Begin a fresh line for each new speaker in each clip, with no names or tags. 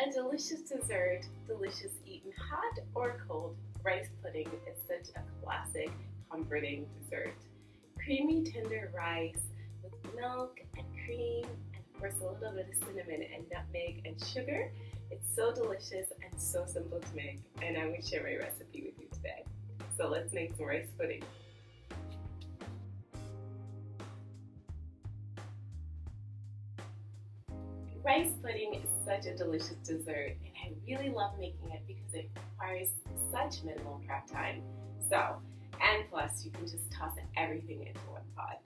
A delicious dessert, delicious eaten hot or cold. Rice pudding is such a classic, comforting dessert. Creamy, tender rice with milk and cream, and of course a little bit of cinnamon and nutmeg and sugar. It's so delicious and so simple to make, and I'm going to share my recipe with you today. So let's make some rice pudding. Rice pudding is such a delicious dessert, and I really love making it because it requires such minimal prep time. And plus you can just toss everything into one pot.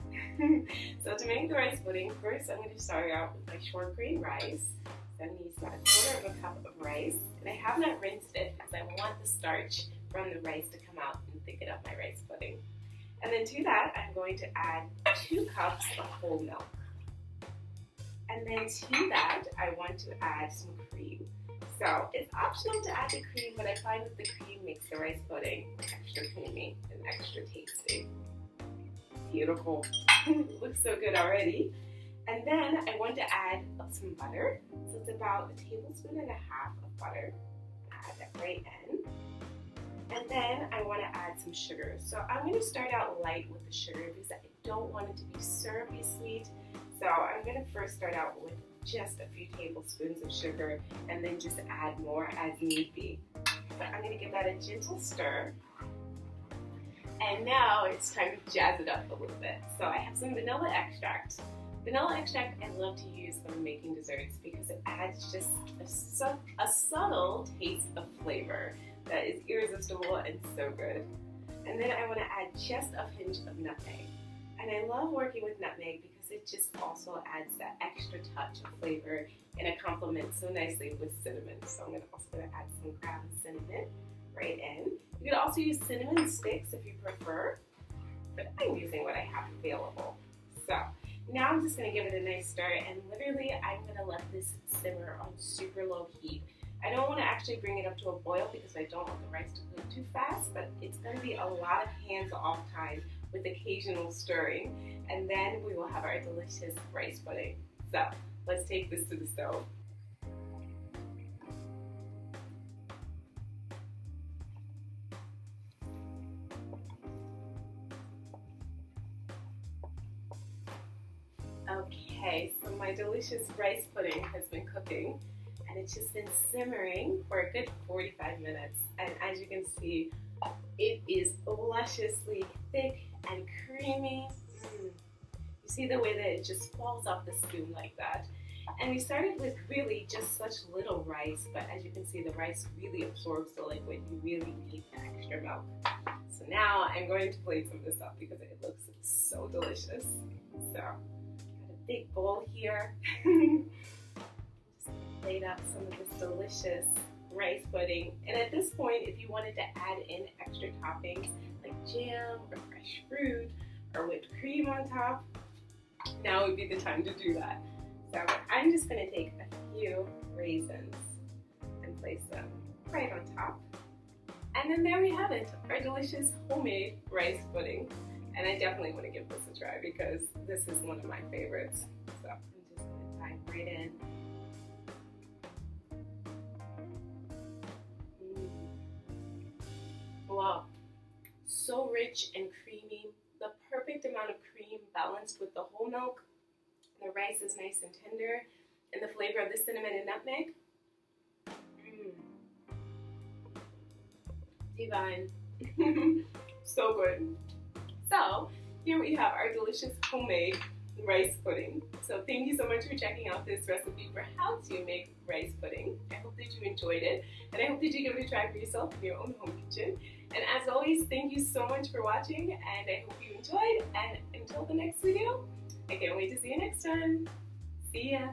So to make the rice pudding, first I'm going to start out with my short grain rice. So I'm going to use about 1/4 cup of rice, and I have not rinsed it because I want the starch from the rice to come out and thicken up my rice pudding. And then to that I'm going to add 2 cups of whole milk. And then to that, I want to add some cream. So it's optional to add the cream, but I find that the cream makes the rice pudding extra creamy and extra tasty. Beautiful. It looks so good already. And then I want to add some butter. So it's about 1.5 tablespoons of butter. Add that right in. And then I want to add some sugar. So I'm going to start out light with the sugar because I don't want it to be syrupy sweet. So I'm going to first start out with just a few tablespoons of sugar and then just add more as need be. So I'm going to give that a gentle stir. And now it's time to jazz it up a little bit. So I have some vanilla extract. Vanilla extract I love to use when I'm making desserts because it adds just a subtle taste of flavor that is irresistible and so good. And then I want to add just a pinch of nutmeg. And I love working with nutmeg because it just also adds that extra touch of flavor, and it complements so nicely with cinnamon. So I'm also going to add some ground cinnamon right in. You could also use cinnamon sticks if you prefer, but I'm using what I have available. So now I'm just going to give it a nice stir, and literally I'm going to let this simmer on super low heat. I don't want to actually bring it up to a boil because I don't want the rice to cook too fast, but it's going to be a lot of hands-off time with occasional stirring, and then we will have our delicious rice pudding. So let's take this to the stove. Okay, so my delicious rice pudding has been cooking, and it's just been simmering for a good 45 minutes. And as you can see, it is lusciously thick and creamy. You see the way that it just falls off the spoon like that. And we started with really just such little rice, but as you can see, the rice really absorbs the liquid. You really need the extra milk. So now I'm going to plate some of this up because it looks so delicious. So, got a big bowl here. Just plate up some of this delicious rice pudding. And at this point, if you wanted to add in extra toppings like jam or fresh fruit or whipped cream on top, now would be the time to do that. So I'm just going to take a few raisins and place them right on top. And then there we have it, our delicious homemade rice pudding. And I definitely want to give this a try because this is one of my favorites. So I'm just going to dive right in. Wow, so rich and creamy, the perfect amount of cream balanced with the whole milk. The rice is nice and tender, and the flavor of the cinnamon and nutmeg. Divine. So good. So here we have our delicious homemade rice pudding. So thank you so much for checking out this recipe for how to make rice pudding. I hope that you enjoyed it, and I hope that you give it a try for yourself in your own home kitchen. And as always, thank you so much for watching, and I hope you enjoyed. And until the next video, I can't wait to see you next time. See ya.